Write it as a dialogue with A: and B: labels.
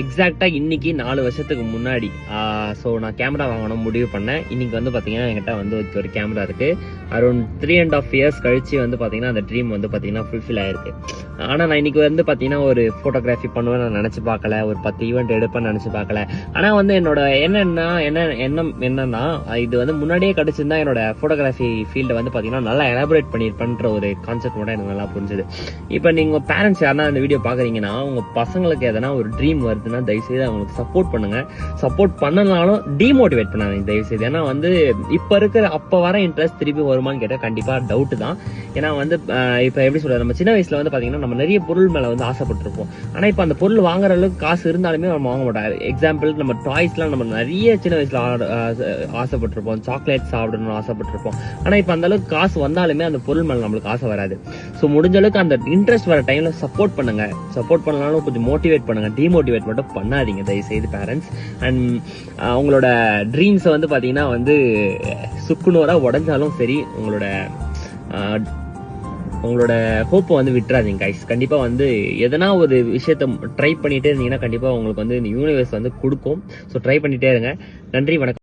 A: எக்ஸாக்டாக இன்னைக்கு 4 வருஷத்துக்கு முன்னாடி ஸோ நான் கேமரா வாங்கணும் முடிவு பண்ணேன். இன்னைக்கு வந்து பார்த்தீங்கன்னா என்கிட்ட வந்து ஒரு கேமரா இருக்குது. அரௌண்ட் 3.5 இயர்ஸ் கழிச்சு வந்து பார்த்தீங்கன்னா அந்த ட்ரீம் வந்து பார்த்தீங்கன்னா ஃபுல்ஃபில் ஆயிருக்கு. ஆனால் நான் இன்னைக்கு வந்து பார்த்தீங்கன்னா ஒரு ஃபோட்டோகிராஃபி பண்ணுவேன் நான் நினச்சி பார்க்கல, ஒரு 10 ஈவெண்ட் எடுப்பேன்னு நினச்சி பார்க்கல. ஆனால் வந்து என்னோட எண்ணம் என்னன்னா, இது வந்து முன்னாடியே கிடச்சிருந்தா என்னோட ஃபோட்டோகிராஃபி ஃபீல்டை வந்து பார்த்தீங்கன்னா நல்லா எலாபரேட் பண்ணியிருப்பேன்ற ஒரு கான்செப்ட் மட்டும் எனக்கு நல்லா புரிஞ்சுது. இப்போ நீங்கள் பேரண்ட்ஸ் யாருன்னா இந்த வீடியோ பார்க்குறீங்கன்னா, உங்கள் பசங்களுக்கு எதனா ஒரு ட்ரீம் வருதுன்னா தயவுசெய்து அவங்களுக்கு சப்போர்ட் பண்ணுங்க. சப்போர்ட் பண்ணனாலும் டிமோட்டிவேட் பண்ணாதீங்க தயவுசெய்து. ஏன்னா வந்து இப்போ இருக்கிற அப்போ வர இன்ட்ரெஸ்ட் திருப்பி வருமானு கேட்டால் கண்டிப்பாக டவுட்டு தான். ஏன்னா வந்து இப்போ எப்படி சொல்றது, நம்ம சின்ன வயசுல வந்து பார்த்தீங்கன்னா நம்ம நிறைய பொருள் மேலே வந்து ஆசைப்பட்டிருப்போம். ஆனால் இப்போ அந்த பொருள் வாங்குற அளவுக்கு காசு இருந்தாலுமே நம்ம வாங்க மாட்டோம். எக்ஸாம்பிளுக்கு நம்ம டாய்ஸ்லாம் நம்ம நிறைய சின்ன வயசுல ஆசைப்பட்டிருப்போம், சாக்லேட் சாப்பிடணும்னு ஆசைப்பட்டிருப்போம். ஆனால் இப்போ அந்த அளவுக்கு காசு வந்தாலுமே அந்த பொருள் மேலே நம்மளுக்கு ஆசை வராது. ஸோ முடிஞ்ச அளவுக்கு அந்த இன்ட்ரெஸ்ட் வர டைம்ல சப்போர்ட் பண்ணுங்க. சப்போர்ட் பண்ணாலும் கொஞ்சம் மோட்டிவேட் பண்ணுங்க, டிமோட்டிவேட் மட்டும் பண்ணாதீங்க தயவுசெய்து பேரண்ட்ஸ். அண்ட் உங்களோட ட்ரீம்ஸை வந்து பார்த்தீங்கன்னா வந்து சுக்குநூறாக உடஞ்சாலும் சரி, உங்களோட ஹோப்பை வந்து விட்டுறாதீங்க கைஸ். கண்டிப்பாக வந்து எதனா ஒரு விஷயத்த ட்ரை பண்ணிட்டே இருந்தீங்கன்னா கண்டிப்பாக உங்களுக்கு வந்து இந்த யூனிவர்ஸ் வந்து கொடுக்கும். ஸோ ட்ரை பண்ணிட்டே இருங்க. நன்றி, வணக்கம்.